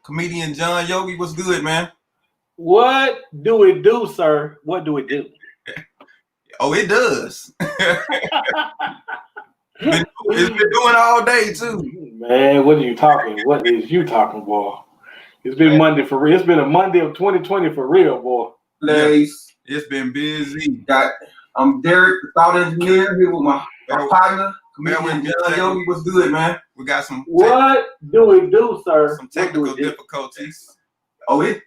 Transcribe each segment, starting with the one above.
Comedian John Yoggi. What's good, man? What do it do, sir? What do it do? Oh, it does. It's been doing all day too. Man, what are you talking? What is you talking, boy? It's been Man, Monday for real. It's been a Monday of 2020 for real, boy. Place. It's been busy. I'm Derek, the thought engineer, here with my partner, comedian John Yogi. What's good, man? We got some What do it do, sir? some technical difficulties. Oh, it?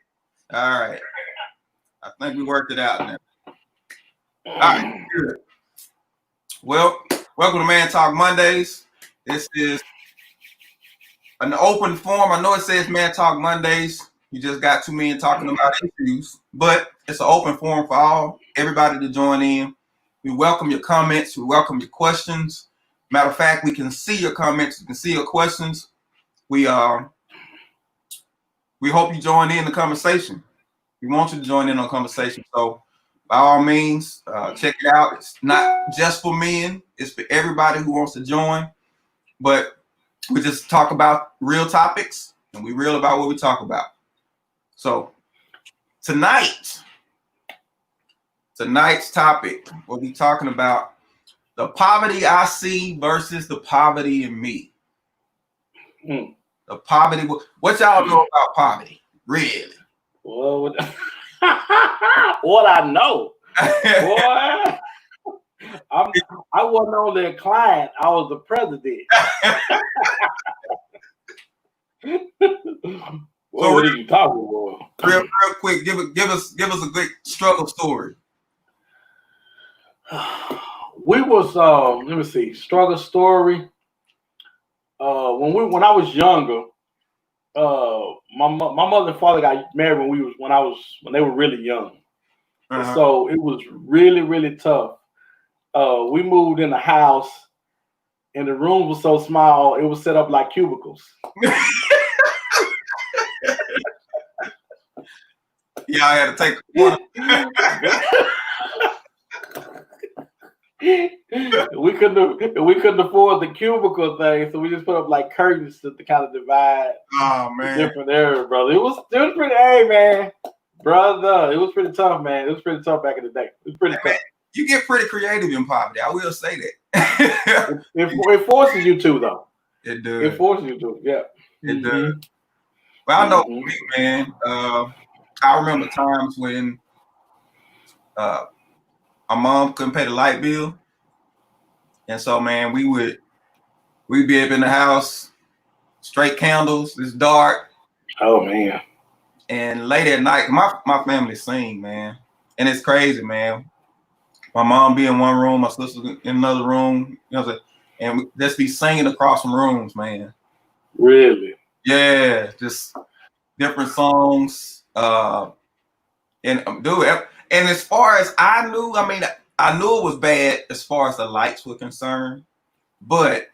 All right. I think we worked it out now. All right, good. Well, welcome to Man Talk Mondays. This is an open forum. I know it says Man Talk Mondays. You just got two men talking about issues, but it's an open forum for everybody to join in. We welcome your comments. We welcome your questions. Matter of fact, we can see your comments. We can see your questions. We hope you join in the conversation. We want you to join in on the conversation. So by all means, check it out. It's not just for men. It's for everybody who wants to join. But we just talk about real topics, and we real about what we talk about. So tonight's topic, we'll be talking about the poverty I see versus the poverty in me. The poverty. What y'all know about poverty? Really? Well, what I know, boy. I wasn't only a client. I was the president. Well, what are you talking about? Real quick, give us a good struggle story. We was let me see, struggle story. When I was younger, my mother and father got married when they were really young. Uh-huh. So it was really, really tough. We moved in a house, and the room was so small it was set up like cubicles. Yeah, I had to take one. we couldn't afford the cubicle thing, so we just put up like curtains to kind of divide different areas, brother. It was pretty, hey man, brother, it was pretty tough, man. It was pretty tough back in the day. It was pretty tough. Man, you get pretty creative in poverty. I will say that. it forces you to, though. It does. It forces you to, yeah. It does. Well, I know for me, man. I remember times when my mom couldn't pay the light bill, and so man, we'd be up in the house, straight candles. It's dark. Oh man. And late at night, my family sing, man, and it's crazy, man. My mom be in one room, my sister in another room, you know what I'm saying? And we just be singing across some rooms, man. Really? Yeah, just different songs. And dude, and as far as I knew it was bad as far as the lights were concerned, but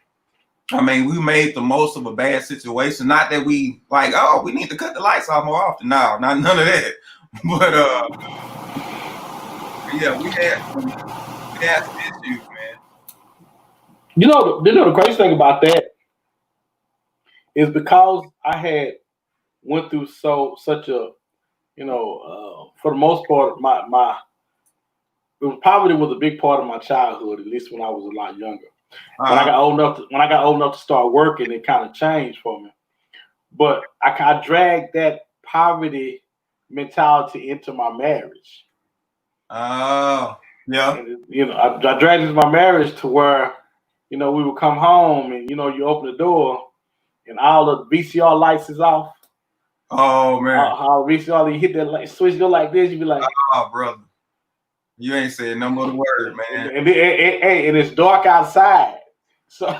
I mean, we made the most of a bad situation. Not that we like, oh, we need to cut the lights off more often. No, not none of that. But yeah, we had some issues, man. You know the crazy thing about that is because I had went through such a, for the most part, poverty was a big part of my childhood, at least when I was a lot younger. When I got old enough to start working, it kind of changed for me. But I dragged that poverty mentality into my marriage. Oh, yeah. And, I dragged it into my marriage to where, we would come home and, you open the door and all the VCR lights is off. Oh man. How VCR, you hit that light switch, go like this, you be like, oh brother, you ain't saying no more word, man. And it's dark outside. So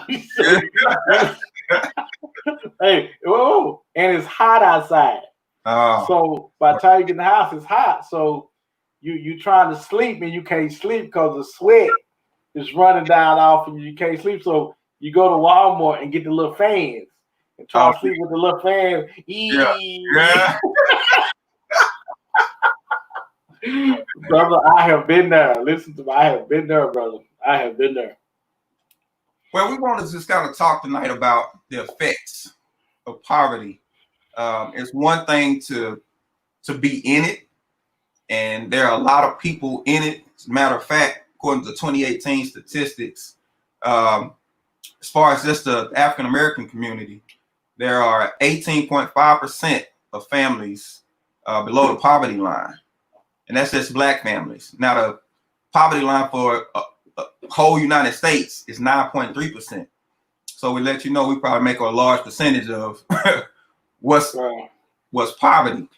hey, oh, and it's hot outside. Oh. So by the time you get in the house, it's hot. So you trying to sleep and you can't sleep because the sweat is running down off and you can't sleep. So you go to Walmart and get the little fans and try to sleep with the little fans. Yeah. Brother, I have been there. Listen to me. I have been there, brother. I have been there. Well, we want to just kind of talk tonight about the effects of poverty It's one thing to be in it, and there are a lot of people in it. As a matter of fact, according to 2018 statistics, as far as just the African American community, there are 18.5% of families below the poverty line, and that's just Black families. Now, the poverty line for whole United States is 9.3%. So we let you know we probably make a large percentage of what's poverty.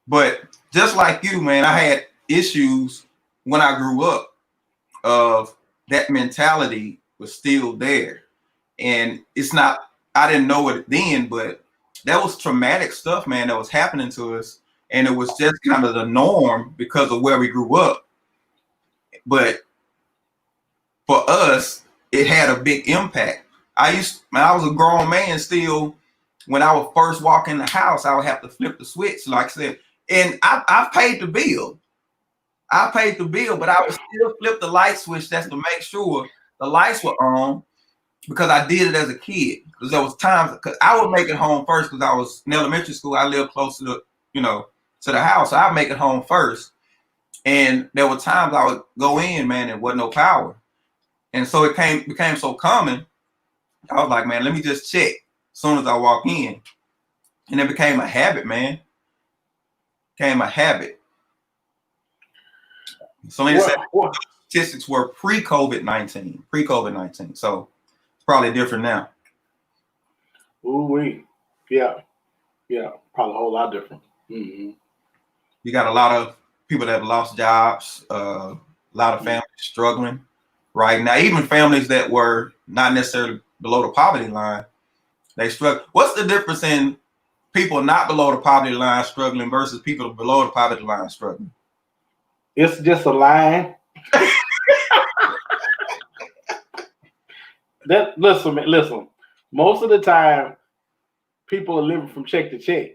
But just like you, man, I had issues when I grew up of that mentality was still there. And it's not, I didn't know it then, but that was traumatic stuff, man, that was happening to us. And it was just kind of the norm because of where we grew up. But for us, it had a big impact. I was a grown man still. When I would first walk in the house, I would have to flip the switch, like I said. And I paid the bill. But I would still flip the light switch. That's to make sure the lights were on, because I did it as a kid. Because there was times, because I would make it home first, because I was in elementary school. I lived close to the house. So I'd make it home first. And there were times I would go in, man, there wasn't no power. And so it became so common. I was like, man, let me just check as soon as I walk in. And it became a habit, man. Became a habit. So many statistics were pre-COVID-19. So it's probably different now. Ooh-wee. Yeah. Probably a whole lot different. Mm-hmm. You got a lot of people that have lost jobs, a lot of families struggling right now. Even families that were not necessarily below the poverty line, they struggle. What's the difference in people not below the poverty line struggling versus people below the poverty line struggling? It's just a line. Listen. Most of the time, people are living from check to check,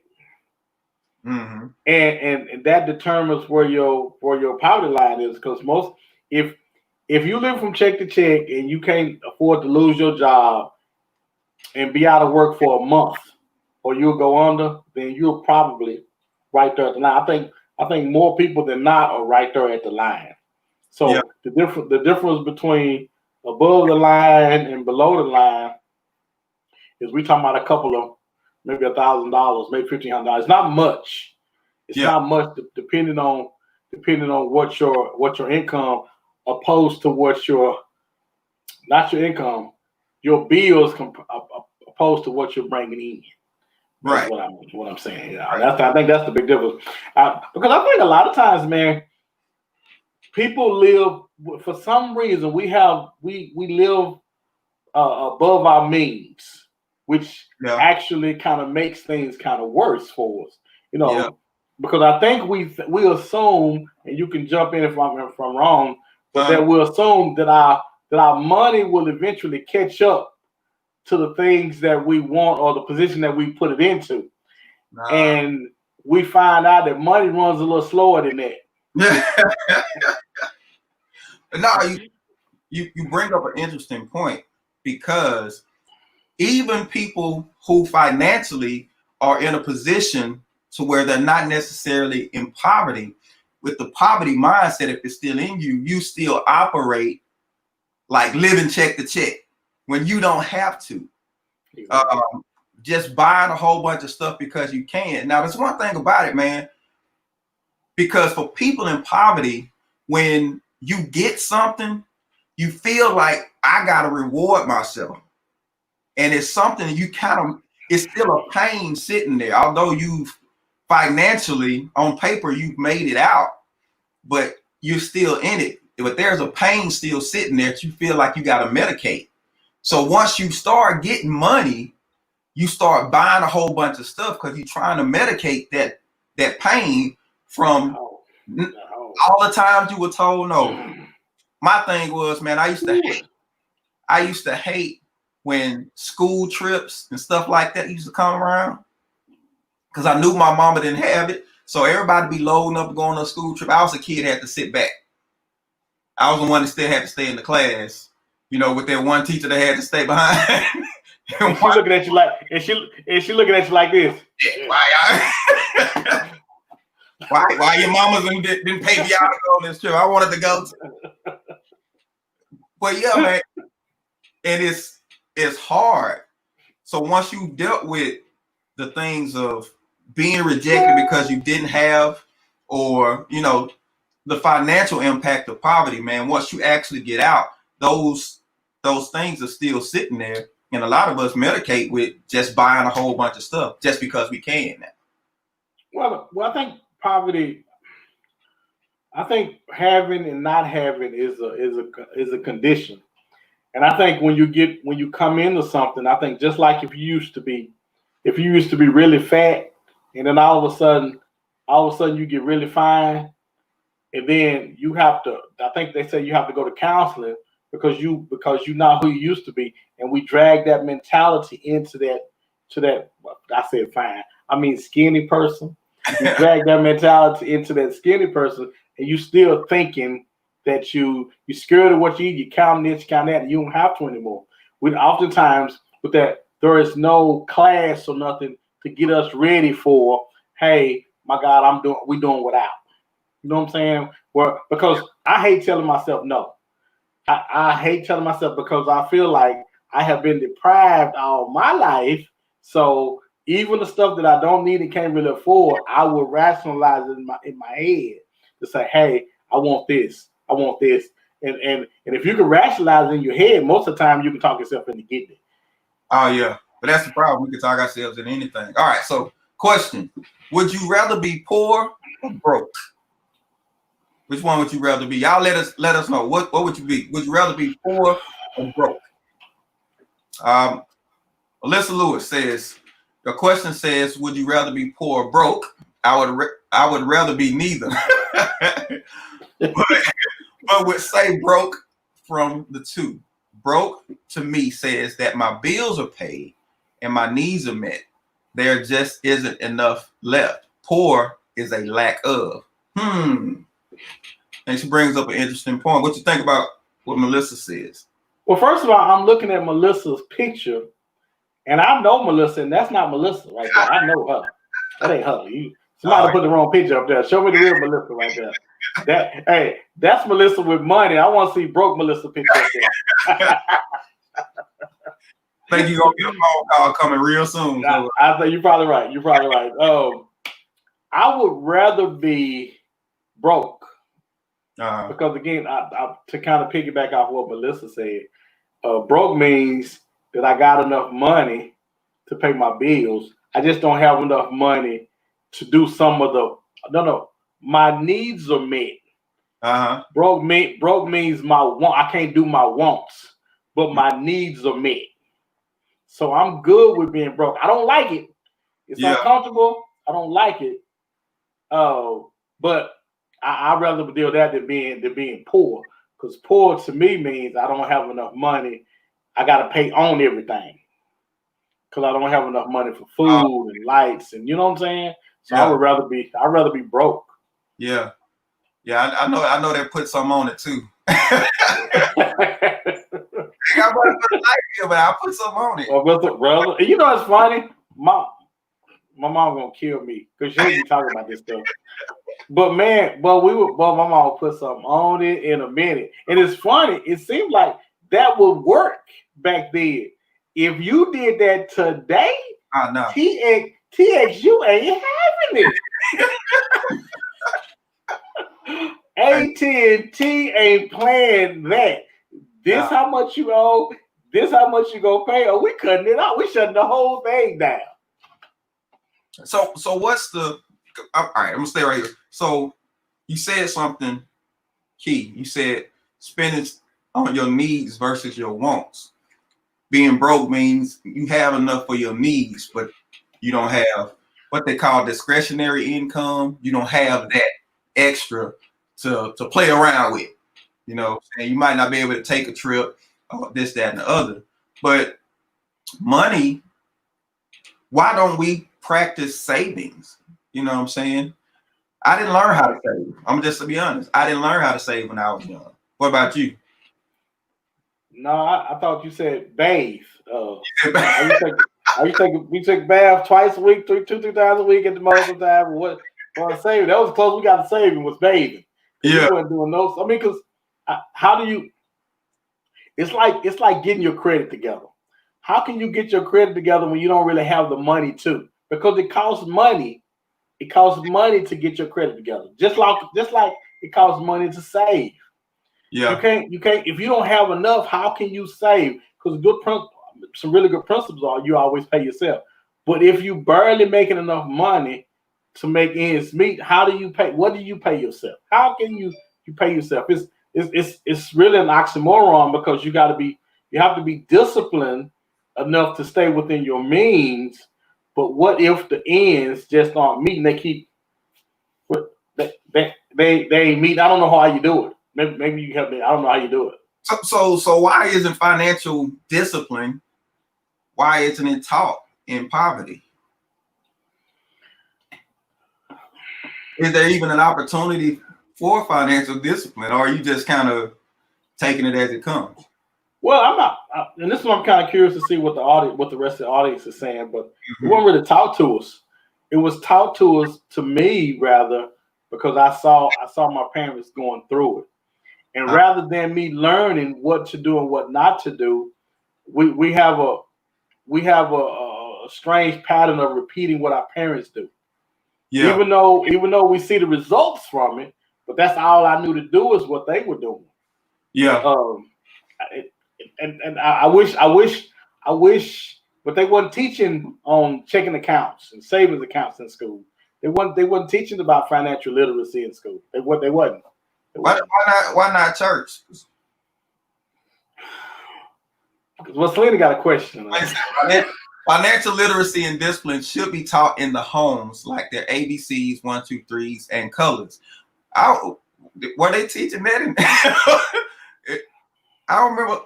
mm-hmm. and that determines where your poverty line is. Because if you live from check to check and you can't afford to lose your job and be out of work for a month, or you'll go under, then you're probably right there at the line. I think more people than not are right there at the line. So yeah. the difference between above the line and below the line is we talking about a couple of maybe $1,000, maybe $1,500. It's not much. It's not much depending on what your income, opposed to what not your income, your bills opposed to what you're bringing in. That's right. What I'm saying. Yeah. Right. I think that's the big difference. Because I think a lot of times, man, people live, for some reason, we live above our means, which actually kind of makes things kind of worse for us. Because I think we assume, and you can jump in if I'm wrong, but that we assume that our money will eventually catch up to the things that we want or the position that we put it into. And we find out that money runs a little slower than that. No, you bring up an interesting point, because even people who financially are in a position to where they're not necessarily in poverty, with the poverty mindset, if it's still in you, you still operate like living check to check when you don't have to. Just buying a whole bunch of stuff because you can. Now, there's one thing about it, man, because for people in poverty, when you get something, you feel like I got to reward myself. And it's something it's still a pain sitting there. Although you've financially, on paper, you've made it out, but you're still in it. But there's a pain still sitting there that you feel like you got to medicate. So once you start getting money, you start buying a whole bunch of stuff because you're trying to medicate that pain from all the times you were told no. My thing was, man, I used to hate when school trips and stuff like that used to come around, because I knew my mama didn't have it. So everybody be loading up and going on a school trip. I was a kid, had to sit back. I was the one that still had to stay in the class, with that one teacher that had to stay behind. And she looking at you like, and she looking at you like this. Why your mamas didn't pay me out to go on this trip? I wanted to go. But yeah, man, and it's hard. So once you dealt with the things of being rejected because you didn't have, or the financial impact of poverty, man, once you actually get out, those things are still sitting there. And a lot of us medicate with just buying a whole bunch of stuff just because we can now. Well, I think poverty, I think having and not having is a condition. And I think when you come into something, I think just like if you used to be really fat, and then all of a sudden you get really fine, and then you have to. I think they say you have to go to counseling because you're not who you used to be, and we drag that mentality into that. Well, I said fine. I mean skinny person. You drag that mentality into that skinny person, and you still thinking that you're scared of what you eat, you count this, count that, and you don't have to anymore. We oftentimes with that, there is no class or nothing to get us ready for, hey, my God, we doing without. You know what I'm saying? Well, because I hate telling myself no. I hate telling myself because I feel like I have been deprived all my life. So even the stuff that I don't need and can't really afford, I will rationalize it in my head to say, hey, I want this. I want this. And if you can rationalize it in your head, most of the time you can talk yourself into getting it. Oh yeah. But that's the problem. We can talk ourselves into anything. All right. So question. Would you rather be poor or broke? Which one would you rather be? Y'all let us know. What would you be? Would you rather be poor or broke? Alyssa Lewis says, the question says, would you rather be poor or broke? I would rather be neither. but would say broke from the two. Broke to me says that my bills are paid and my needs are met. There just isn't enough left. Poor is a lack of. And she brings up an interesting point. What you think about what Melissa says? Well, first of all, I'm looking at Melissa's picture, and I know Melissa, and that's not Melissa right there. I know her. That ain't her. Somebody put the wrong picture up there. Show me the real Melissa right there. That's Melissa with money. I want to see broke Melissa picture up there. Think you're gonna get a phone call coming real soon. I think you're probably right. You're probably right. I would rather be broke. Because again, I to kind of piggyback off what Melissa said, broke means that I got enough money to pay my bills. I just don't have enough money to do some of my needs are met. Broke means I can't do my wants, but my needs are met. So I'm good with being broke. I don't like it. It's uncomfortable. I don't like it. But I'd rather deal with that than being poor. Because poor to me means I don't have enough money. I got to pay on everything. Because I don't have enough money for food and lights, and you know what I'm saying. So I'd rather be broke. Yeah, I know they put some on it too. I but I'll put some on it. Well, you know it's funny. My mom gonna kill me because she be talking about this stuff. But my mom will put something on it in a minute. And it's funny, it seemed like that would work back then. If you did that today, I know. TXU ain't having it. AT&T ain't playing that. This how much you owe, this how much you gonna pay, or we cutting it out. We shutting the whole thing down. So what's the all right, I'm gonna stay right here. So you said something key. You said spending on your needs versus your wants. Being broke means you have enough for your needs, but you don't have what they call discretionary income. You don't have that extra to play around with. You know, and you might not be able to take a trip, this, that, and the other. But money, why don't we practice savings? You know what I'm saying? I didn't learn how to save. I'm just to be honest. I didn't learn how to save when I was young. What about you? No, I thought you said bathe. We take bath twice a week, two, 3 times a week at the most of the time. What? Well, saving that was close. We got saving was bathing. Yeah. We weren't doing those. I mean, because how do you? It's like getting your credit together. How can you get your credit together when you don't really have the money to? Because it costs money. It costs money to get your credit together. Just like it costs money to save. Yeah. You can't if you don't have enough, how can you save? Because some really good principles are you always pay yourself. But if you barely making enough money to make ends meet, how do you pay? What do you pay yourself? How can you pay yourself? It's really an oxymoron because you have to be disciplined enough to stay within your means. But what if the ends just aren't meeting? They keep they meet. I don't know how you do it. Maybe you help me. I don't know how you do it. So why isn't financial discipline? Why isn't it taught in poverty? Is there even an opportunity for financial discipline, or are you just kind of taking it as it comes? Well, I'm not, and this is what I'm kind of curious to see what the rest of the audience is saying. But it wasn't really taught to us. It was taught to me rather, because I saw my parents going through it. And rather than me learning what to do and what not to do, we have a strange pattern of repeating what our parents do. Yeah. Even though we see the results from it, but that's all I knew to do is what they were doing. Yeah. And I wish, but they wasn't teaching on checking accounts and savings accounts in school. They wasn't teaching about financial literacy in school. They wasn't. Why not church? Well, Selena got a question. Financial literacy and discipline should be taught in the homes, like their ABCs, 1, 2, 3s, and colors. Were they teaching that? I don't remember.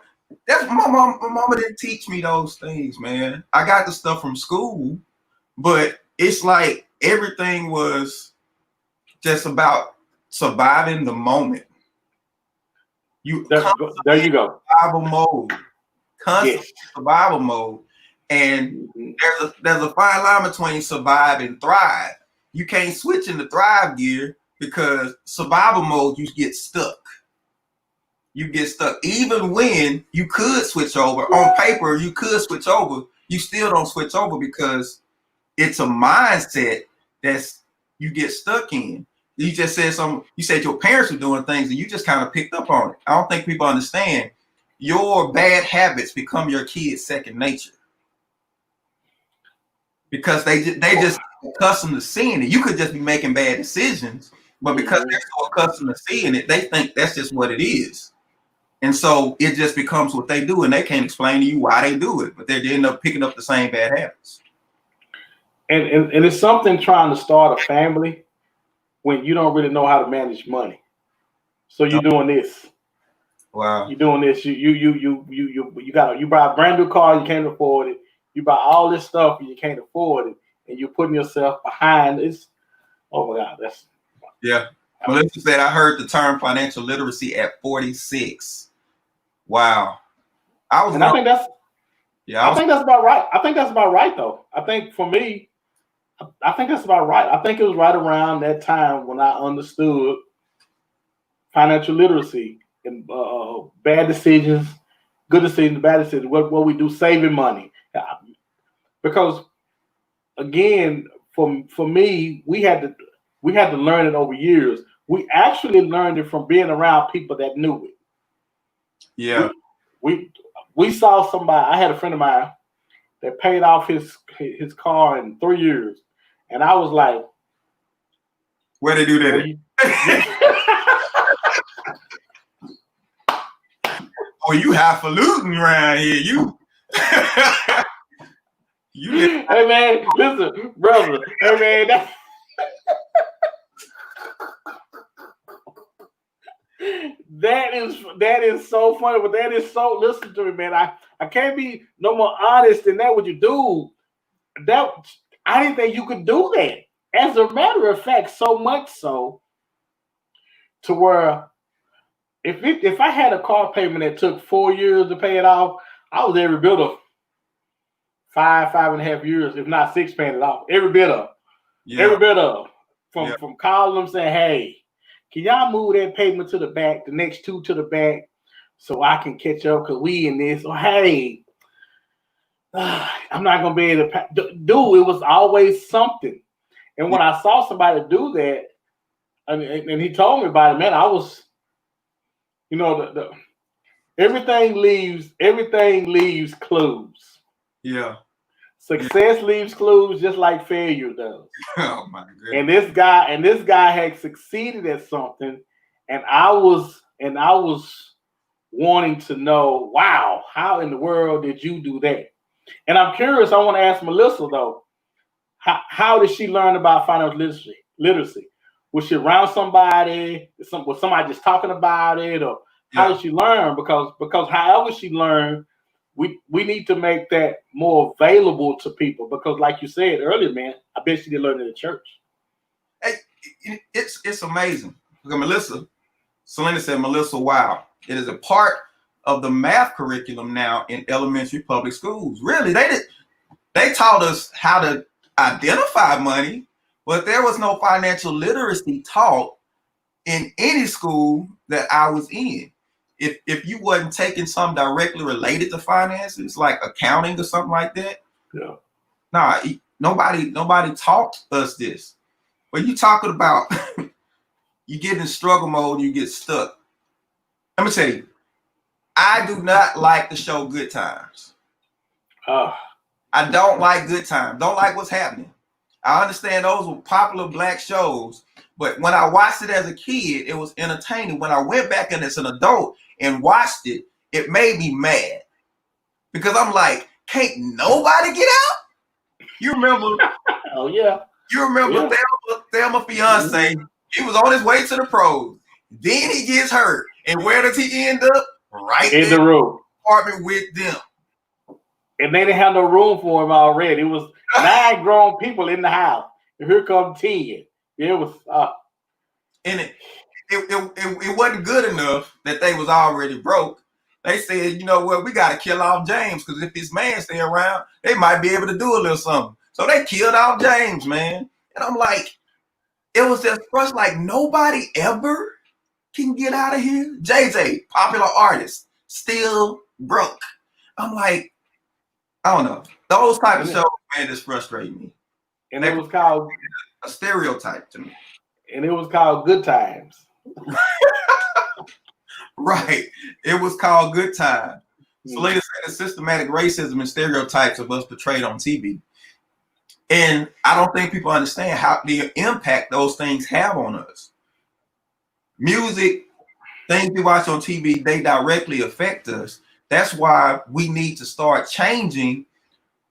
That's my mom. My mama didn't teach me those things, man. I got the stuff from school, but it's like everything was just about surviving the moment. There you go. Survival mode. Constant survival mode. And there's a fine line between survive and thrive. You can't switch into thrive gear because survival mode, you get stuck. Even when you could switch over on paper, you could switch over. You still don't switch over because it's a mindset that's you get stuck in. You just said you said your parents were doing things and you just kind of picked up on it. I don't think people understand your bad habits become your kids' second nature. Because they just accustomed to seeing it. You could just be making bad decisions, but because they're so accustomed to seeing it, they think that's just what it is. And so it just becomes what they do, and they can't explain to you why they do it, but they end up picking up the same bad habits. And it's something trying to start a family when you don't really know how to manage money. So you're doing this. Wow. You're doing this. You buy a brand new car, you can't afford it. You buy all this stuff and you can't afford it, and you're putting yourself behind this. Oh my God, Melissa said, I heard the term financial literacy at 46. Wow. I think that's about right. I think that's about right, though. I think for me, I think that's about right. I think it was right around that time when I understood financial literacy and bad decisions, good decisions, bad decisions, what we do, saving money. Because again, for me, we had to learn it over years. We actually learned it from being around people that knew it. Yeah. We saw somebody. I had a friend of mine that paid off his car in 3 years, and I was like, "Where they do that?" Oh, you highfalutin around here, you. Hey man, listen, brother. Hey man, that is so funny, but that is so. Listen to me, man. I can't be no more honest than that. What you do? That I didn't think you could do that. As a matter of fact, so much so to where If I had a car payment that took 4 years to pay it off, I was every bit of 5.5 years, if not 6, paying it off. Every bit of. From calling them saying, hey, can y'all move that payment to the back, the next 2 to the back, so I can catch up because we in this. Or hey, I'm not gonna be able to do. It was always something. And when I saw somebody do that, and he told me about it, man, I was, everything leaves clues. Yeah. Success leaves clues just like failure does. Oh my goodness. And this guy had succeeded at something, and I was wanting to know, wow, how in the world did you do that? And I'm curious, I want to ask Melissa though, how did she learn about financial literacy? Was she around somebody? Was somebody just talking about it, or how did she learn? Because however she learned, we need to make that more available to people. Because like you said earlier, man, I bet she didn't learn in the church. Hey, it's amazing. Because Selena said, Melissa, wow, it is a part of the math curriculum now in elementary public schools. Really, they taught us how to identify money, but there was no financial literacy taught in any school that I was in. If you wasn't taking something directly related to finances, like accounting or something like that, nobody taught us this. But you talking about you get in struggle mode, you get stuck. Let me tell you, I do not like the show Good Times. I don't like Good Times. Don't like what's happening. I understand those were popular black shows, but when I watched it as a kid, it was entertaining. When I went back and as an adult and watched it, it made me mad. Because I'm like, can't nobody get out? You remember? Oh, yeah. You remember Thelma fiance? He was on his way to the pros. Then he gets hurt. And where does he end up? Right in the room. Apartment with them. And they didn't have no room for him already. It was 9 grown people in the house. And here come 10. It was and it wasn't good enough that they was already broke. They said, you know what, we got to kill off James, because if this man stay around, they might be able to do a little something. So they killed off James, man. And I'm like, it was just first, like, nobody ever can get out of here. JJ, popular artist, still broke. I'm like, I don't know. Those type of shows, man, just frustrate me. And it was called a stereotype to me. And it was called Good Times. Right. It was called Good Times. So later said systematic racism and stereotypes of us portrayed on TV. And I don't think people understand how the impact those things have on us. Music, things we watch on TV, they directly affect us. That's why we need to start changing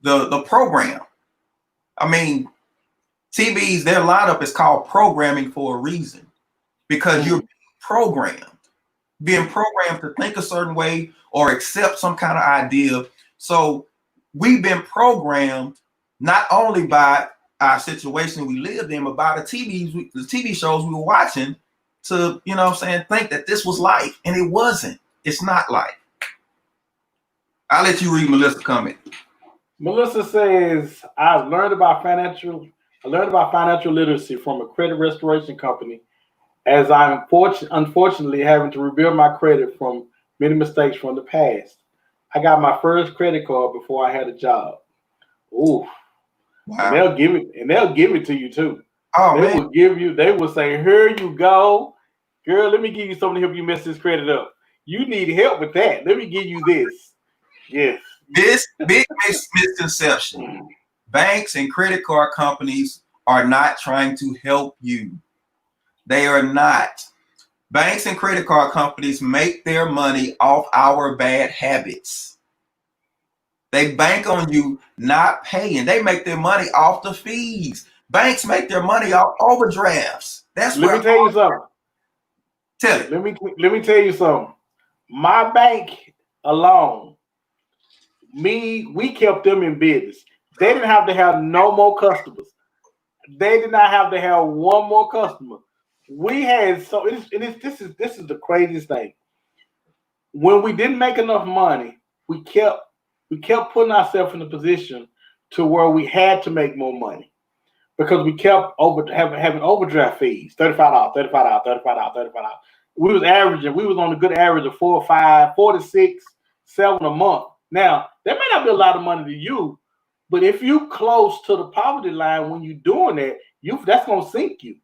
the program. I mean, TV's, their lineup is called programming for a reason, because you're being programmed to think a certain way or accept some kind of idea. So we've been programmed not only by our situation we lived in, but by the TV shows we were watching to, you know what I'm saying, think that this was life. And it wasn't. It's not life. I'll let you read Melissa's comment. Melissa says, I learned about financial literacy from a credit restoration company, as I'm unfortunately having to rebuild my credit from many mistakes from the past. I got my first credit card before I had a job. Ooh. Wow. And they'll give it to you too. Oh, They will say, here you go. Girl, let me give you something to help you mess this credit up. You need help with that. Let me give you this. Yes. This big misconception. Banks and credit card companies are not trying to help you. They are not. Banks and credit card companies make their money off our bad habits. They bank on you not paying. They make their money off the fees. Banks make their money off overdrafts. Let me tell you something. Tell it. Let me tell you something. My bank alone, we kept them in business. They didn't have to have no more customers. They did not have to have one more customer. We had this is the craziest thing. When we didn't make enough money, we kept putting ourselves in a position to where we had to make more money because we kept having overdraft fees, $35, $35, $35, $35. We was on a good average of 4 or 5, 4 to 6, 7 a month. Now, that may not be a lot of money to you, but if you close to the poverty line when you're doing that, that's gonna sink you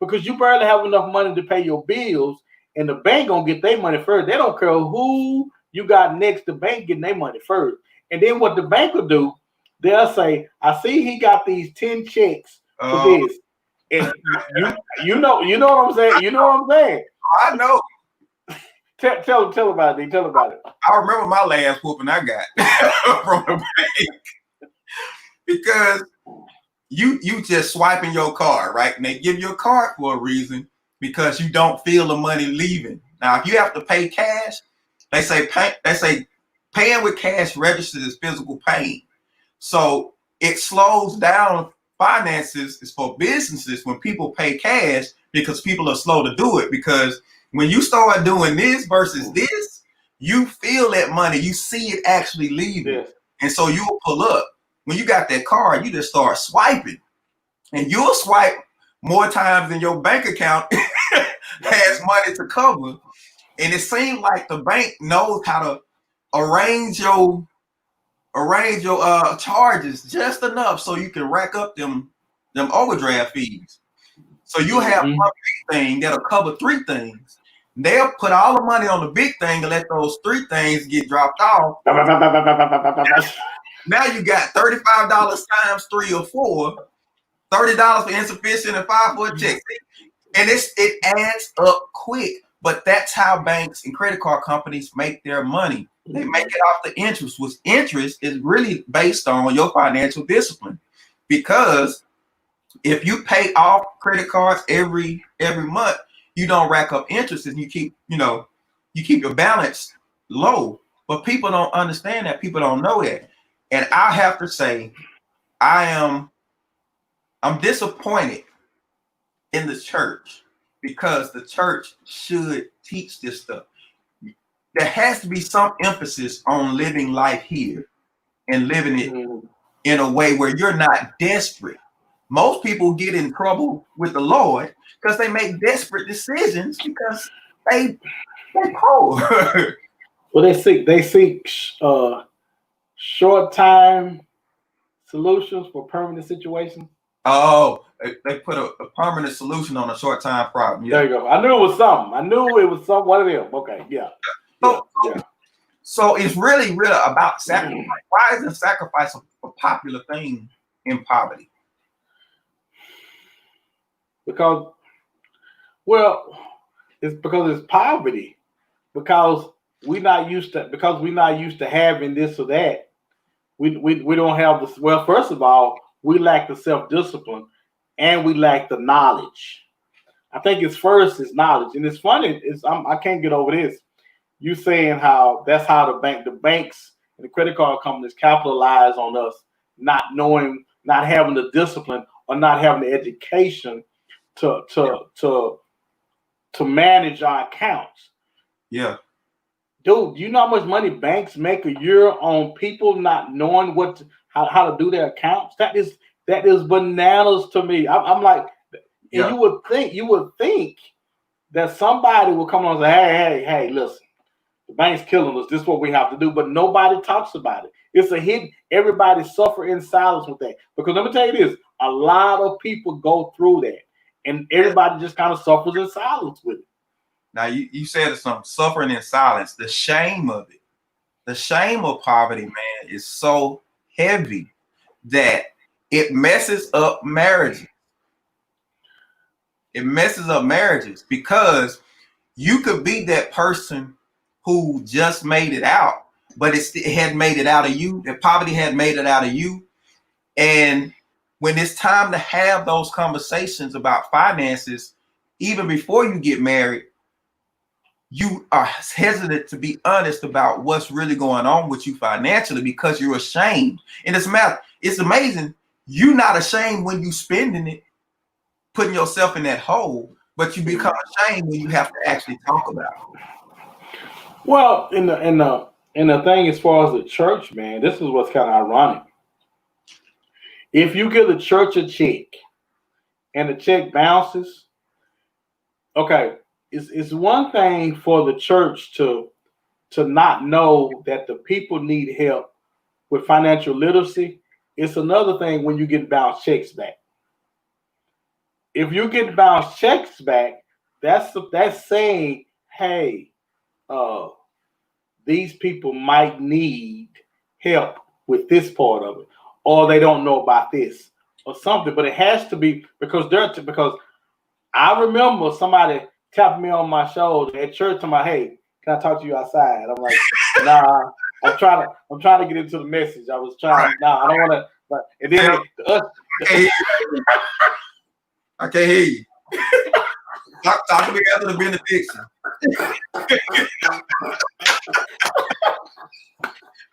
because you barely have enough money to pay your bills, and the bank gonna get their money first. They don't care who you got next. The bank getting their money first, and then what the bank will do, they'll say, "I see he got these 10 checks for this," and you know what I'm saying. You know what I'm saying. I know. Tell about it. Tell about it. I remember my last whooping I got from the bank because you just swiping your card, right? And they give you a card for a reason because you don't feel the money leaving. Now, if you have to pay cash, they say paying with cash registers as physical pain. So it slows down finances is for businesses when people pay cash because people are slow to do it. Because when you start doing this versus this, you feel that money, you see it actually leaving. Yes. And so you'll pull up. When you got that card, you just start swiping. And you'll swipe more times than your bank account has money to cover. And it seems like the bank knows how to arrange your charges just enough so you can rack up them overdraft fees. So you have one big thing that'll cover 3 things. They'll put all the money on the big thing and let those 3 things get dropped off. Now you got $35 times 3 or 4, $30 for insufficient and 5 for a check. And it adds up quick. But that's how banks and credit card companies make their money. They make it off the interest, which interest is really based on your financial discipline. Because if you pay off credit cards every month, you don't rack up interest and you keep your balance low. But people don't understand that. People don't know that. And I have to say, I'm disappointed in the church because the church should teach this stuff. There has to be some emphasis on living life here and living it in a way where you're not desperate. Most people get in trouble with the Lord because they make desperate decisions because they poor. Well, they seek short time solutions for permanent situations. Oh, they put a permanent solution on a short time problem. Yeah. There you go. I knew it was something. One of them. Okay, yeah. So it's really about sacrifice. Why isn't sacrifice a popular thing in poverty? Because it's poverty. Because we're not used to having this or that. We don't have this. Well, first of all, we lack the self-discipline and we lack the knowledge. I think it's knowledge. And it's funny, I can't get over this. You saying how that's how the banks and the credit card companies capitalize on us not knowing, not having the discipline or not having the education to manage our accounts. Yeah. Dude, you know how much money banks make a year on people not knowing how to do their accounts? That is bananas to me. I'm like, yeah. You would think that somebody would come on and say, hey, listen, the bank's killing us. This is what we have to do. But nobody talks about it. It's a hidden. Everybody suffer in silence with that. Because let me tell you this, a lot of people go through that. And everybody just kind of suffers in silence with it. Now, you said something, suffering in silence. The shame of it. The shame of poverty, man, is so heavy that it messes up marriages. It messes up marriages because you could be that person who just made it out, but it had made it out of you. That poverty had made it out of you. And when it's time to have those conversations about finances, even before you get married, you are hesitant to be honest about what's really going on with you financially because you're ashamed. And it's amazing. You're not ashamed when you spending it, putting yourself in that hole, but you become ashamed when you have to actually talk about it. Well, in the thing as far as the church, man, this is what's kind of ironic. If you give the church a check and the check bounces, okay, it's one thing for the church to not know that the people need help with financial literacy. It's another thing when you get bounced checks back. If you get bounced checks back, that's saying, hey, these people might need help with this part of it, or they don't know about this or something. But it has to be because because I remember somebody tapping me on my shoulder at church and my, hey, can I talk to you outside? I'm like, nah, I'm trying to get into the message. I was trying, I don't want to. But and then I can't hear you. Talk to me after the benediction.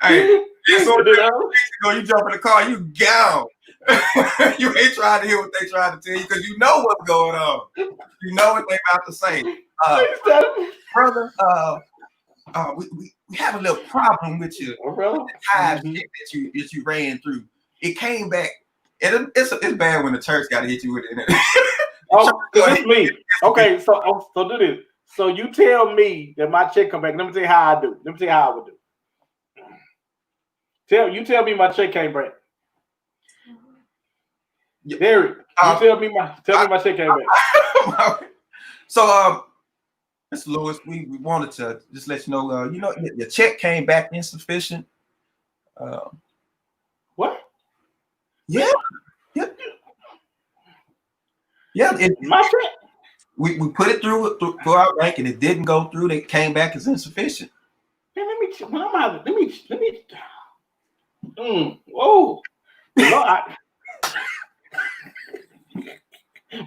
Hey, so you jump in the car, you gone. You ain't trying to hear what they trying to tell you because you know what's going on. You know what they about to say. Brother, we have a little problem with you. The tithe that you ran through. It came back. It's bad when the church got to hit you with it. It's me. Okay, so do this. So you tell me that my check come back. Let me tell you how I do. Let me tell you how I would do. Tell me my check came back. Derek, tell me my check came back. So, Mr. Lewis, we wanted to just let you know, your check came back insufficient. What? Yeah. My check. We put it through our bank and it didn't go through. They came back as insufficient. Man, let me. Whoa.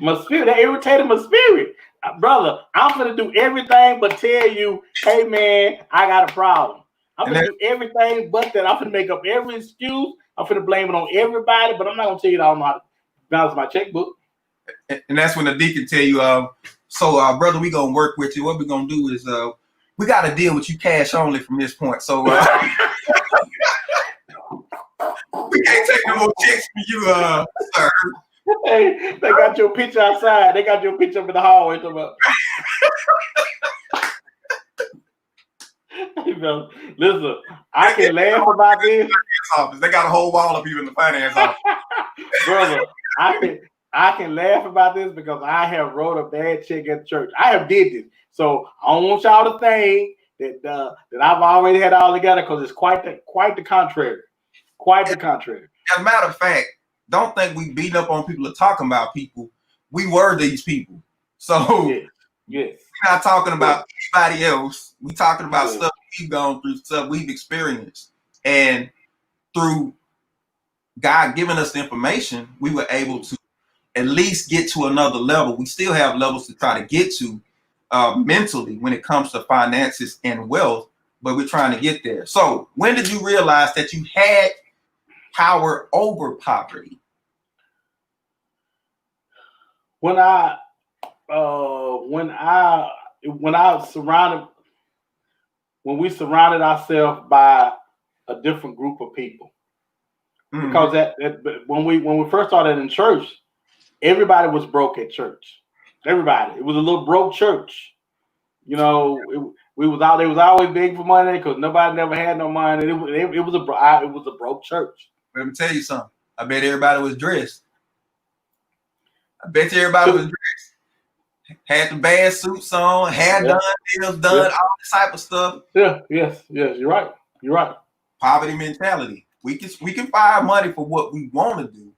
My spirit, that irritated my spirit. Brother, I'm gonna do everything but tell you, hey man, I got a problem. I'm gonna do everything but that. I'm gonna make up every excuse. I'm gonna blame it on everybody, but I'm not gonna tell you that I don't know how to balance my checkbook. And that's when the deacon tell you, brother, we gonna work with you. What we gonna do is we gotta deal with you cash only from this point. So we can't take no more checks from you, sir. Hey, they got your picture outside. They got your picture up in the hallway. Listen, I can laugh about this. They got a whole wall of you in the finance office. Brother, I can laugh about this because I have wrote a bad check at church. I have did this. So I don't want y'all to think that I've already had it all together because it's quite the contrary. Quite the contrary. As a matter of fact, don't think we beat up on people or talking about people. We were these people. So yes. We're not talking about anybody else. We're talking about stuff we've gone through, stuff we've experienced. And through God giving us the information, we were able to at least get to another level. We still have levels to try to get to mentally when it comes to finances and wealth, but we're trying to get there. So when did you realize that you had power over poverty? When we surrounded ourselves by a different group of people. Mm-hmm. Because when we first started in church, everybody was broke at church. Everybody. It was a little broke church. You know, they was always begging for money because nobody never had no money. It was a broke church. Let me tell you something. I bet everybody was dressed. I bet you everybody was dressed. Had the bad suits on, hair done, nails done, all this type of stuff. Yeah, yes, you're right. You're right. Poverty mentality. We can fire money for what we want to do.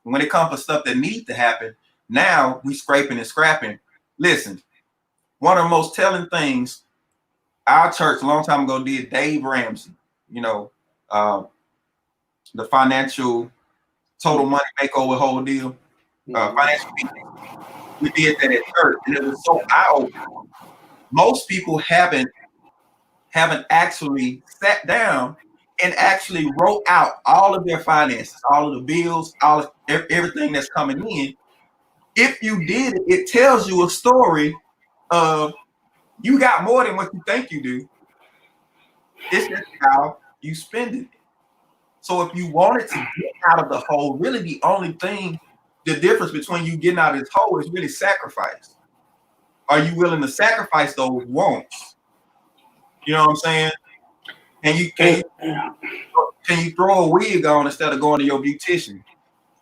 When it comes to stuff that needs to happen, now we scraping and scrapping. Listen, one of the most telling things our church a long time ago did, Dave Ramsey, the financial total money makeover whole deal. Financial meeting. We did that at church, and it was so eye-opening. Most people haven't actually sat down and actually wrote out all of their finances, all of the bills, everything that's coming in, if you did it, it tells you a story of you got more than what you think you do. It's just how you spend it. So if you wanted to get out of the hole, really the only thing, the difference between you getting out of this hole is really sacrifice. Are you willing to sacrifice those wants? You know what I'm saying? Can you throw a wig on instead of going to your beautician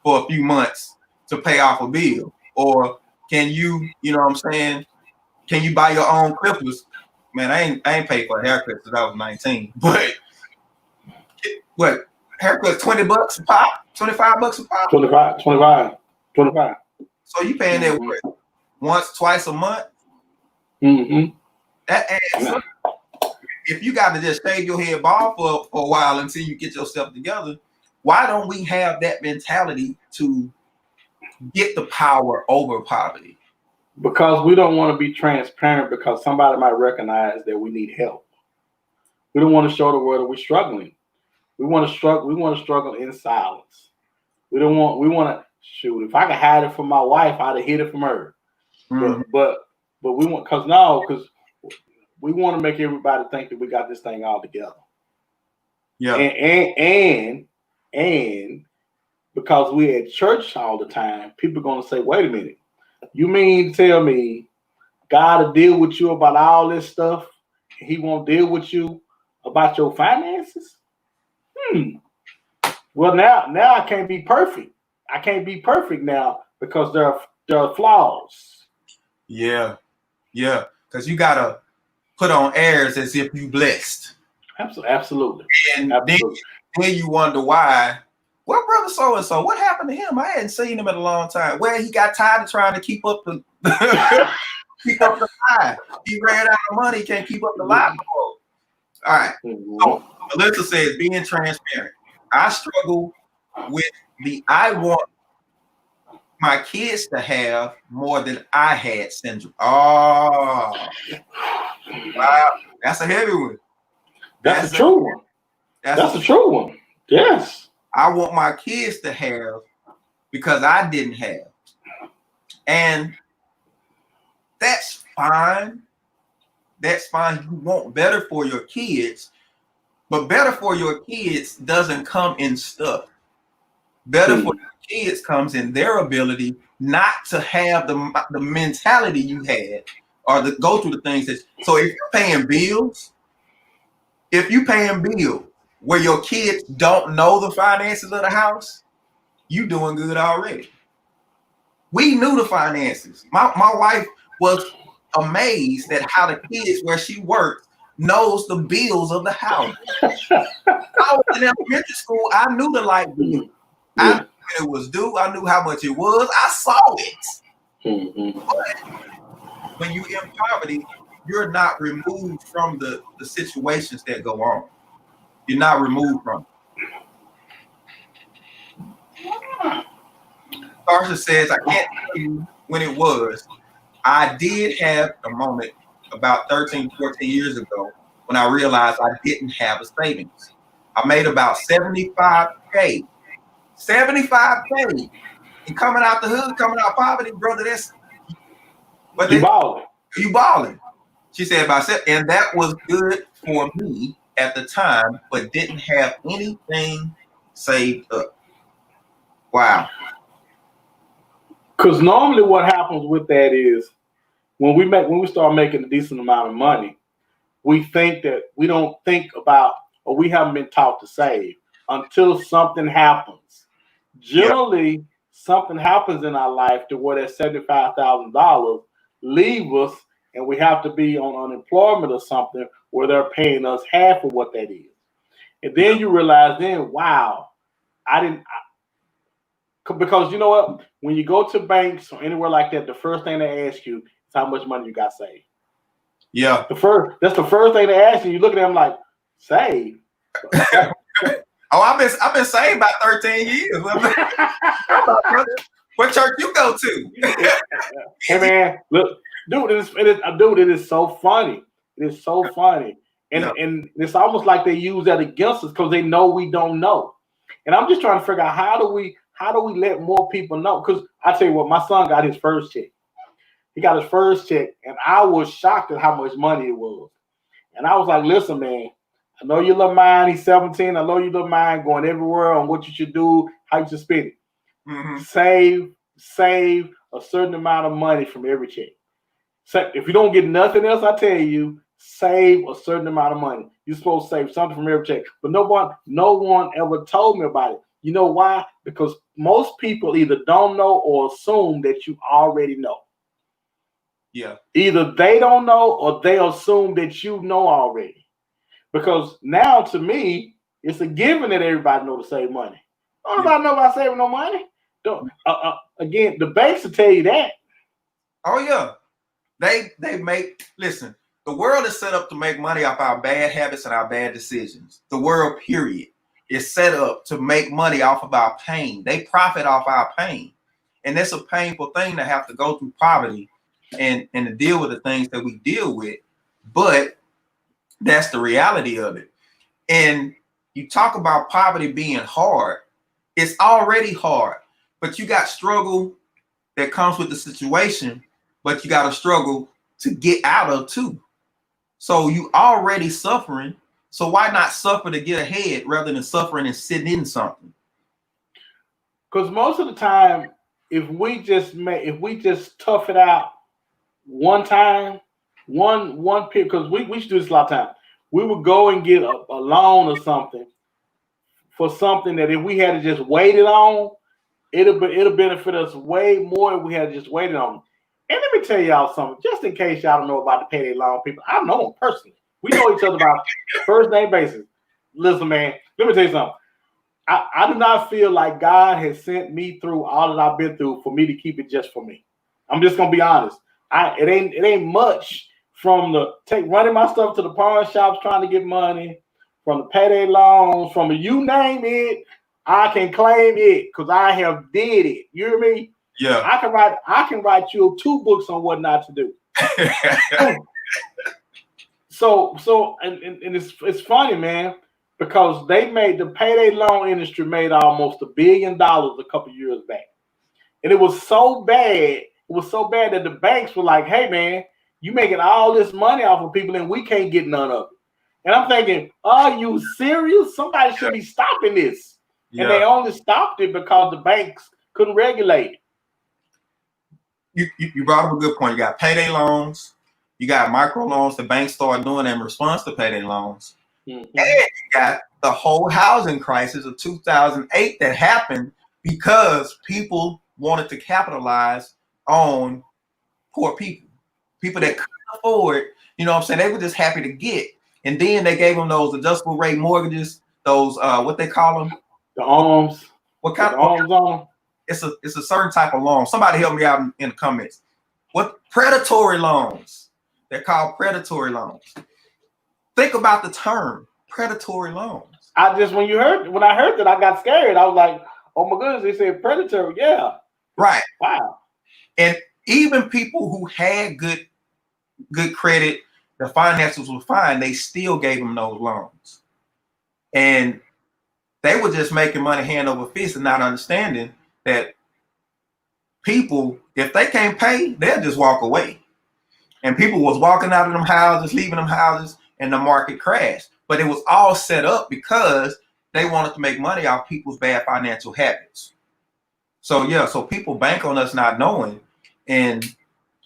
for a few months to pay off a bill? Or can you know what I'm saying? Can you buy your own clippers? Man, I ain't paid for a haircut since I was 19. But what haircut $20 a pop, $25 a pop? 25. So you paying that what, once, twice a month? Mm-hmm. That adds up. If you got to just shave your head bald for a while until you get yourself together, why don't we have that mentality to get the power over poverty? Because we don't want to be transparent because somebody might recognize that we need help. We don't want to show the world that we're struggling. We want to struggle in silence. We want to shoot. If I could hide it from my wife, I'd have hid it from her. Mm-hmm. But we want, because we want to make everybody think that we got this thing all together. Yeah. And because we're at church all the time, people are going to say, wait a minute. You mean to tell me God will deal with you about all this stuff and he won't deal with you about your finances? Well, now I can't be perfect. I can't be perfect now because there are flaws. Yeah. Because you got to put on airs as if you blessed. Absolutely. And then you wonder why. Well, brother so-and-so, what happened to him? I hadn't seen him in a long time. Well, he got tired of trying to keep up the lie. He ran out of money, can't keep up the lie. All right. So Melissa says being transparent. I struggle with I want my kids to have more than I had syndrome. Oh, wow. That's a heavy one. That's a true one. That's a true one. Yes. I want my kids to have because I didn't have. And that's fine. That's fine. You want better for your kids, but better for your kids doesn't come in stuff. Better for your kids comes in their ability not to have the mentality you had or to go through the things that. So if you're paying bills, where your kids don't know the finances of the house, you doing good already. We knew the finances. My wife was amazed at how the kids where she worked knows the bills of the house. I was in elementary school. I knew the light bill. I knew when it was due. I knew how much it was. I saw it. But when you're in poverty, you're not removed from the situations that go on. You're not removed from it. Tarsha says, I can't tell you when it was. I did have a moment about 13, 14 years ago when I realized I didn't have a savings. I made about $75K. $75K. And coming out the hood, coming out poverty, brother, you balling. She said about seven, and that was good for me at the time, but didn't have anything saved up. Wow. Because normally what happens with that is when we start making a decent amount of money, we don't think about, or we haven't been taught to save until something happens. Generally, something happens in our life to where that $75,000 leave us, and we have to be on unemployment or something where they're paying us half of what that is. And then you realize, wow, because you know what? When you go to banks or anywhere like that, the first thing they ask you is how much money you got saved. Yeah. That's the first thing they ask you. You look at them like, save. I've been saved about 13 years. What church you go to? Hey man, look, dude, it is so funny. It is so funny. And it's almost like they use that against us because they know we don't know. And I'm just trying to figure out how how do we let more people know? Because I tell you what, my son got his first check. He got his first check, and I was shocked at how much money it was. And I was like, listen, man, I know your little mind, he's 17. I know your little mind going everywhere on what you should do, how you should spend it. Mm-hmm. Save a certain amount of money from every check. So if you don't get nothing else, I tell you, save a certain amount of money. You're supposed to save something from every check. But no one ever told me about it. You know why? Because most people either don't know or assume that you already know. Yeah. Either they don't know or they assume that you know already. Because now, to me, it's a given that everybody know to save money. Nobody know about saving no money. Don't. Again, the banks will tell you that. Oh yeah, they make. Listen, the world is set up to make money off our bad habits and our bad decisions. The world, period, is set up to make money off of our pain. They profit off our pain, and it's a painful thing to have to go through poverty and to deal with the things that we deal with. But that's the reality of it. And you talk about poverty being hard. It's already hard, but you got struggle that comes with the situation, but you got to struggle to get out of too. So you already suffering. So why not suffer to get ahead rather than suffering and sitting in something? Because most of the time, if we just tough it out one time, one period, because we should do this a lot of times. We would go and get a loan or something for something that if we had to just wait it on, it'll benefit us way more if we had just waited on them. And let me tell y'all something, just in case y'all don't know about the payday loan people. I know them personally. We know each other about first name basis. Listen, man, let me tell you something. I do not feel like God has sent me through all that I've been through for me to keep it just for me. I'm just gonna be honest. It ain't much from running my stuff to the pawn shops trying to get money, from the payday loans, from you name it. I can claim it because I have did it. You hear me? Yeah. I can write you 2 books on what not to do. So it's funny, man, because the payday loan industry made almost $1 billion a couple years back. And it was so bad that the banks were like, hey man, you making all this money off of people and we can't get none of it. And I'm thinking, are you serious? Somebody should be stopping this. And they only stopped it because the banks couldn't regulate it. You brought up a good point. You got payday loans, you got micro loans. The banks started doing in response to payday loans. Mm-hmm. And you got the whole housing crisis of 2008 that happened because people wanted to capitalize on poor people that couldn't afford, you know what I'm saying? They were just happy to get. And then they gave them those adjustable rate mortgages, those, what they call them? The arms. What kind of arms on? It's a certain type of loan. Somebody help me out in the comments. What predatory loans? They're called predatory loans. Think about the term predatory loans. When I heard that, I got scared. I was like, oh my goodness, they said predatory. Yeah. Right. Wow. And even people who had good credit, the finances were fine, they still gave them those loans. And they were just making money hand over fist and not understanding that people, if they can't pay, they'll just walk away. And people was walking out of them houses, leaving them houses, and the market crashed. But it was all set up because they wanted to make money off people's bad financial habits. So people bank on us not knowing and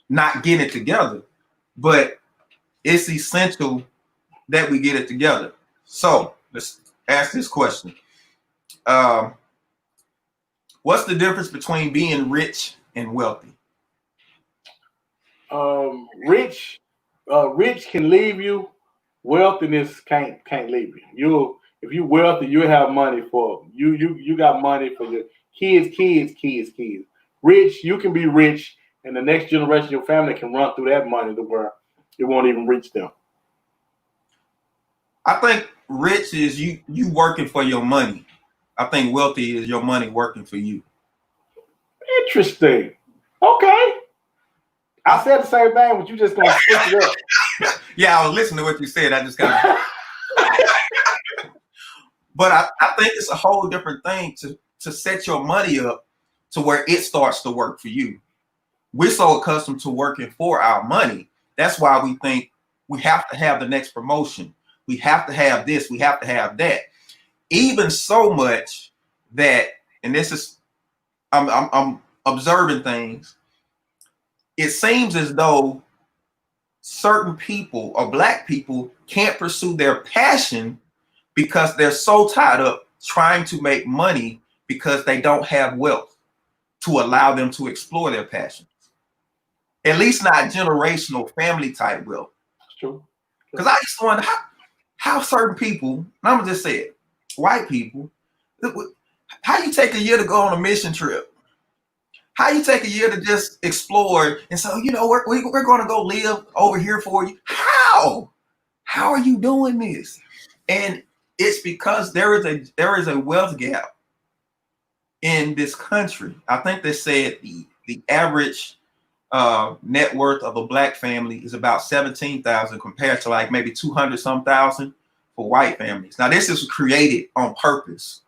not getting it together. But it's essential that we get it together. So let's ask this question. What's the difference between being rich and wealthy? Rich can leave you. Wealthiness can't leave you. If you're wealthy, you have money for you got money for your kids. Rich, you can be rich, and the next generation of your family can run through that money to where it won't even reach them. I think rich is you working for your money. I think wealthy is your money working for you. Interesting. Okay. I said the same thing, but you just gonna switch it up. Yeah, I was listening to what you said. I just kind of. But I think it's a whole different thing to set your money up to where it starts to work for you. We're so accustomed to working for our money. That's why we think we have to have the next promotion. We have to have this. We have to have that. Even so much that, and this is, I'm observing things. It seems as though certain people or Black people can't pursue their passion because they're so tied up trying to make money because they don't have wealth to allow them to explore their passions. At least not generational family type wealth. That's true. Because I used to wonder how certain people, and I'm gonna just say it, white people, how you take a year to go on a mission trip? How you take a year to just explore and so, you know, we're going to go live over here for you. How are you doing this? And it's because there is a wealth gap in this country. I think they said the average net worth of a Black family is about 17,000 compared to like maybe 200 some thousand for white families. Now this is created on purpose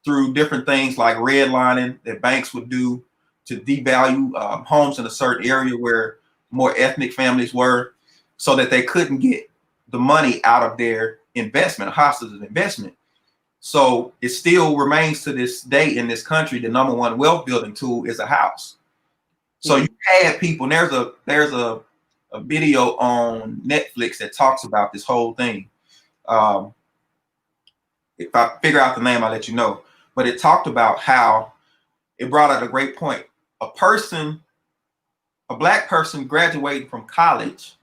through different things like redlining that banks would do to devalue homes in a certain area where more ethnic families were, so that they couldn't get the money out of their investment, hostage of investment. So it still remains to this day in this country, the number one wealth building tool is a house. So you had people, and there's a video on Netflix that talks about this whole thing. If I figure out the name, I'll let you know. But it talked about how it brought out a great point. A Black person graduating from college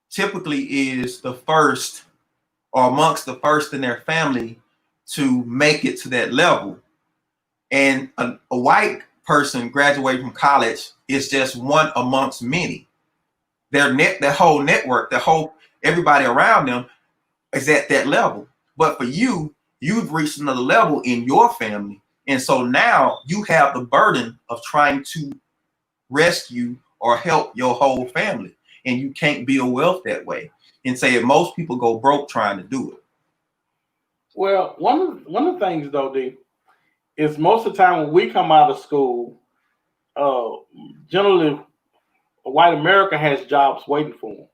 typically is the first or amongst the first in their family to make it to that level. And a white person graduating from college is just one amongst many. Their whole network, everybody around them is at that level. But for you, you've reached another level in your family. And so now you have the burden of trying to rescue or help your whole family. And you can't build wealth that way. And say that most people go broke trying to do it. Well, one of the things though, D, is most of the time when we come out of school, generally white America has jobs waiting for them.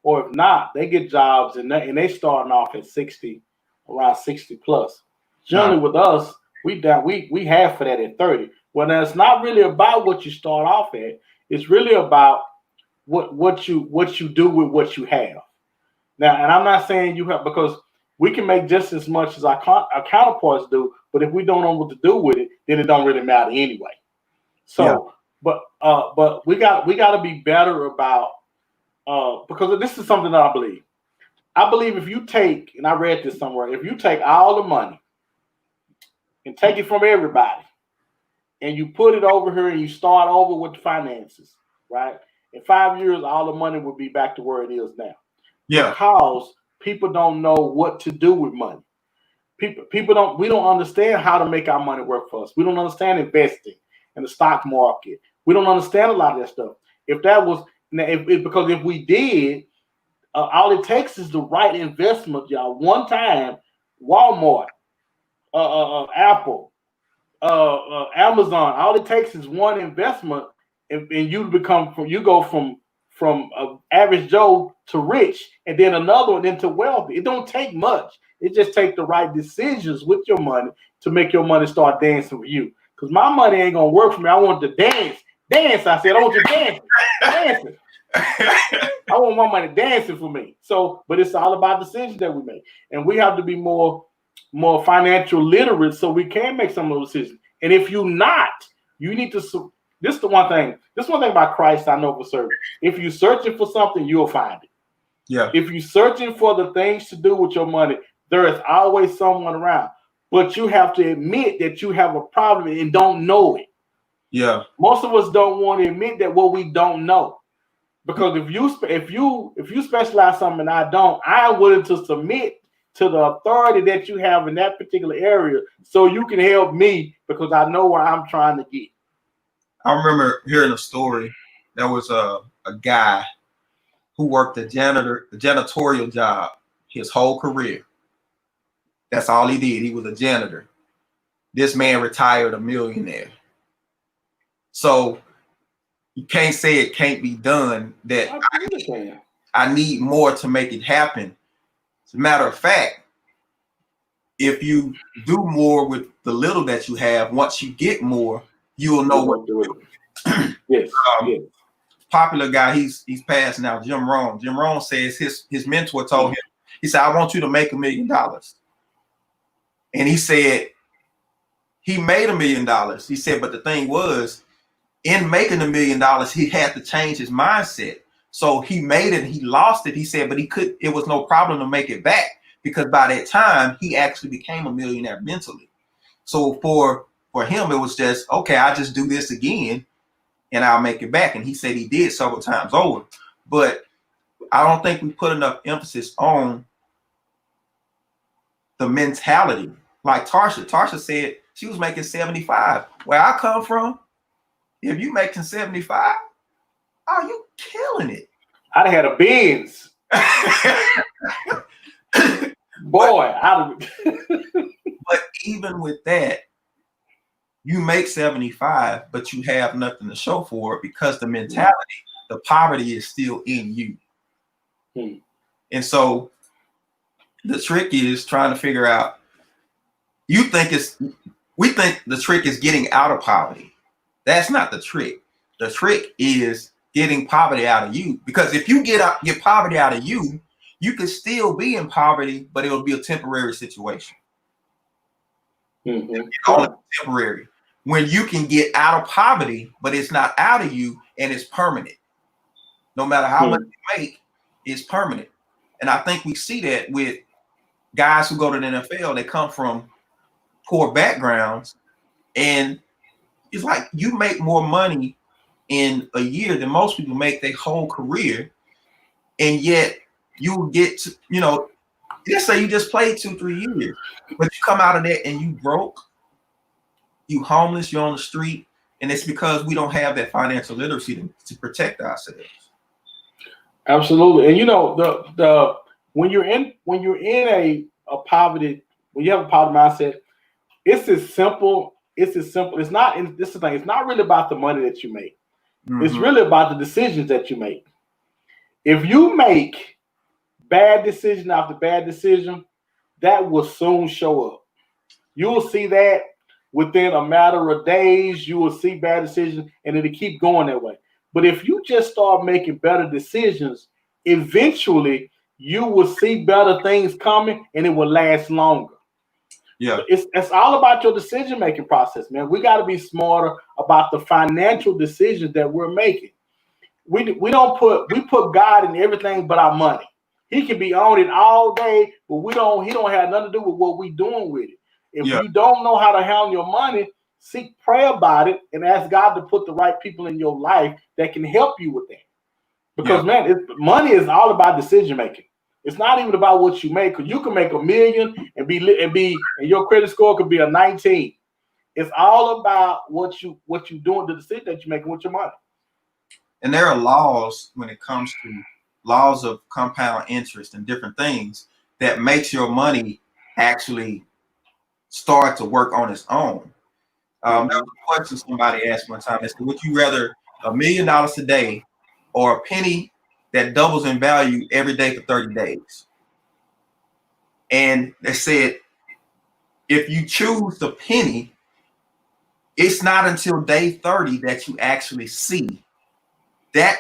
Or if not, they get jobs and they starting off at 60, around 60 plus. Generally with us, we have for that at 30. Well, now it's not really about what you start off at. It's really about what you do with what you have. Now, and I'm not saying you have, because we can make just as much as our counterparts do, but if we don't know what to do with it, then it don't really matter anyway. So, but we got to be better about because this is something that I believe. I believe if you take, and I read this somewhere, if you take all the money and take it from everybody, and you put it over here and you start over with the finances, right? In 5 years, all the money will be back to where it is now. Yeah. Because people don't know what to do with money. We don't understand how to make our money work for us. We don't understand investing in the stock market. We don't understand a lot of that stuff. Because if we did, all it takes is the right investment, y'all. One time, Walmart, Apple, Amazon. All it takes is one investment, and you go from average Joe to rich, and then another one into wealthy. It don't take much. It just takes the right decisions with your money to make your money start dancing for you. Because my money ain't gonna work for me. I want to dance. I said, I want you dancing. I want my money dancing for me. So, but it's all about decisions that we make, and we have to be more financial literate so we can make some of those decisions. And if you're not, you need to. This is the one thing. This one thing about Christ I know for certain. If you're searching for something, you'll find it. Yeah. If you're searching for the things to do with your money, there is always someone around. But you have to admit that you have a problem and don't know it. Yeah. Most of us don't want to admit that what we don't know. Because if you specialize something and I don't, I'm willing to submit to the authority that you have in that particular area so you can help me because I know where I'm trying to get. I remember hearing a story. There was a guy who worked a janitorial job his whole career. That's all he did. He was a janitor. this man retired a millionaire. So you can't say it can't be done. That I need more to make it happen. As a matter of fact, if you do more with the little that you have, once you get more, you will know what to do. Yes. Yes. Popular guy, he's passed now, Jim Rohn. Jim Rohn says his mentor told him, he said, I want you to make $1 million. And he said, he made $1 million. He said, but the thing was, in making $1 million, he had to change his mindset. So he made it, he lost it. He said, but it was no problem to make it back, because by that time he actually became a millionaire mentally. So for him, it was just, okay, I just do this again and I'll make it back. And he said he did several times over. But I don't think we put enough emphasis on the mentality. Like Tarsha said she was making 75. Where I come from, if you making 75, oh, you killing it. I'd have had a Benz. Boy, but even with that, you make 75, but you have nothing to show for it, because the mentality, the poverty is still in you. And so the trick is trying to figure out, we think the trick is getting out of poverty. That's not the trick. The trick is getting poverty out of you, because if you get poverty out of you, you can still be in poverty, but it will be a temporary situation. Only temporary. When you can get out of poverty, but it's not out of you and it's permanent. No matter how much you make, it's permanent. And I think we see that with guys who go to the NFL. They come from poor backgrounds, and it's like you make more money in a year than most people make their whole career, and yet you will get to, let's say you just played 2-3 years, but you come out of that and you broke, you homeless, you're on the street, and it's because we don't have that financial literacy to protect ourselves. Absolutely. And the when you're in a poverty, when you have a poverty mindset, it's as simple. It's not. This is the thing. It's not really about the money that you make. It's really about the decisions that you make. If you make bad decision after bad decision, that will soon show up. You will see that within a matter of days. You will see bad decisions, and it'll keep going that way. But if you just start making better decisions, eventually you will see better things coming, and it will last longer. Yeah, it's all about your decision-making process, man. We got to be smarter about the financial decisions that we're making. We put God in everything but our money. He can be on it all day, but he don't have nothing to do with what we're doing with it. If you don't know how to handle your money, seek prayer about it and ask God to put the right people in your life that can help you with that. Because money is all about decision-making. It's not even about what you make, because you can make $1 million and your credit score could be a 19. It's all about what you doing, the decision that you're making with your money. And there are laws when it comes to laws of compound interest and different things that makes your money actually start to work on its own. There was a question somebody asked one time. They said, would you rather $1 million a day or a penny that doubles in value every day for 30 days? And they said, if you choose the penny, it's not until day 30 that you actually see that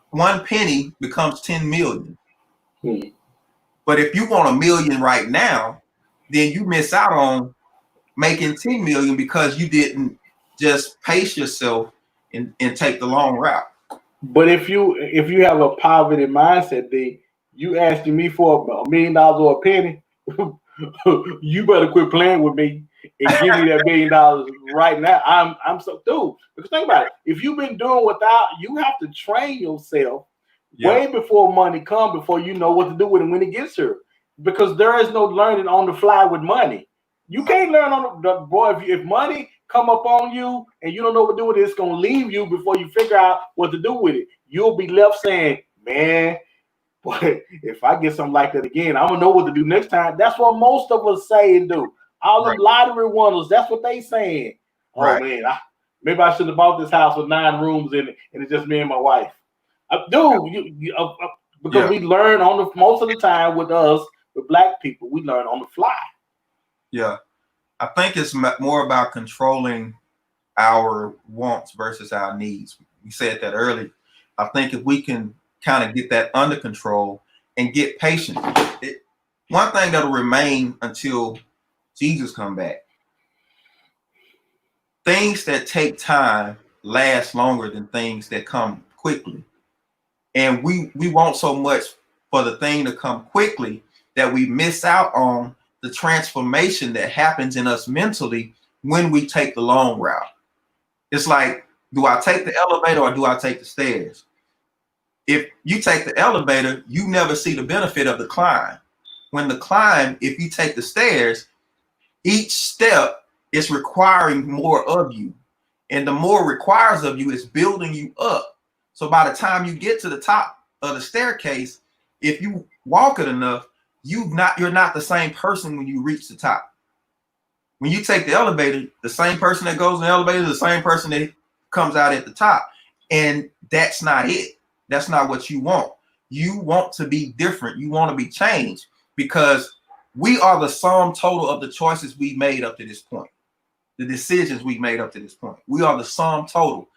one penny becomes 10 million. But if you want $1 million right now, then you miss out on making 10 million because you didn't just pace yourself and take the long route. But if you have a poverty mindset, then you asking me for $1 million or a penny, you better quit playing with me and give me that $1 million right now. I'm so dude. Because think about it. If you've been doing without, you have to train yourself way before money comes, before you know what to do with it when it gets here. Because there is no learning on the fly with money. You can't learn on the boy. If money come up on you and you don't know what to do with it, it's gonna leave you before you figure out what to do with it. You'll be left saying, man, but if I get something like that again, I'm gonna know what to do next time. That's what most of us say and do. All them lottery winners, that's what they saying. Oh man, maybe I should have bought this house with 9 rooms in it, and it's just me and my wife. Because we learn most of the time with us, with black people, we learn on the fly. Yeah, I think it's more about controlling our wants versus our needs. We said that earlier. I think if we can kind of get that under control and get patient, one thing that'll remain until Jesus come back. Things that take time last longer than things that come quickly. And we want so much for the thing to come quickly that we miss out on the transformation that happens in us mentally when we take the long route. It's like, do I take the elevator or do I take the stairs? If you take the elevator, you never see the benefit of the climb. When the climb, if you take the stairs, each step is requiring more of you. And the more it requires of you, is building you up. So by the time you get to the top of the staircase, if you walk it enough, you're not the same person when you reach the top. When you take the elevator, the same person that goes in the elevator is the same person that comes out at the top. And that's not it. That's not what you want. You want to be different. You want to be changed, because we are the sum total of the choices we made up to this point, the decisions we made up to this point. We are the sum total.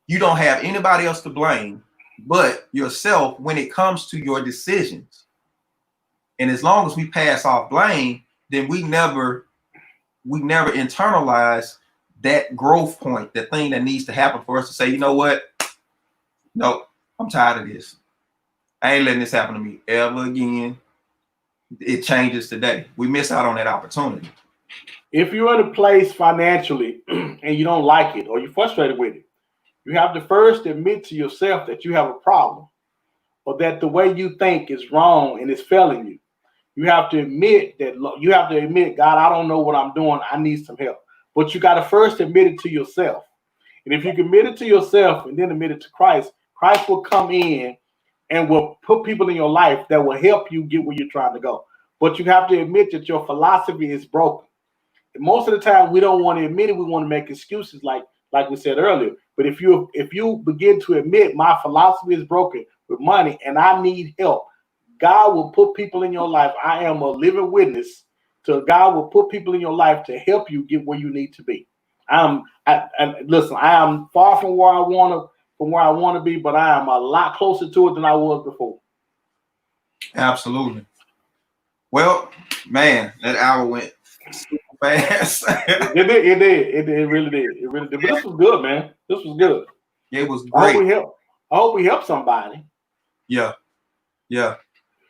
You don't have anybody else to blame but yourself when it comes to your decisions. And as long as we pass off blame, then we never internalize that growth point, the thing that needs to happen for us to say, you know what? No, I'm tired of this. I ain't letting this happen to me ever again. It changes today. We miss out on that opportunity. If you're in a place financially and you don't like it or you're frustrated with it, you have to first admit to yourself that you have a problem, or that the way you think is wrong and it's failing you. You have to admit, God, I don't know what I'm doing. I need some help. But you got to first admit it to yourself. And if you can admit it to yourself and then admit it to Christ, Christ will come in and will put people in your life that will help you get where you're trying to go. But you have to admit that your philosophy is broken. And most of the time, we don't want to admit it. We want to make excuses like we said earlier. But if you begin to admit my philosophy is broken with money and I need help, God will put people in your life. I am a living witness to God will put people in your life to help you get where you need to be. Listen, I am far from where I want to be, but I am a lot closer to it than I was before. Absolutely. Well, man, that hour went super fast. It did. It really did. But this was good, man. This was good. It was great. I hope we help somebody. Yeah.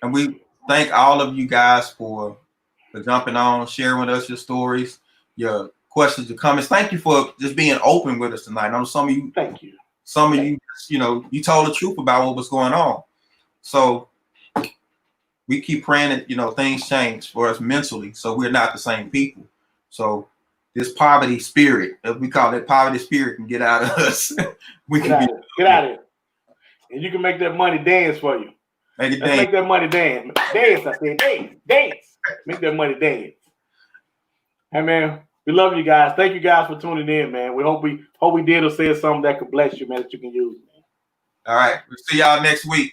And we thank all of you guys for jumping on, sharing with us your stories, your questions, your comments. Thank you for just being open with us tonight. I know some of you. Thank you. Some of you, you told the truth about what was going on. So we keep praying that, things change for us mentally, so we're not the same people. So this poverty spirit, if we call it poverty spirit, can get out of us. Get out of it. And you can make that money dance for you. Make that money dance. Dance, I said. Dance. Make that money dance. Hey, man, we love you guys. Thank you guys for tuning in, man. We hope we did or said something that could bless you, man, that you can use. All right. We'll see y'all next week.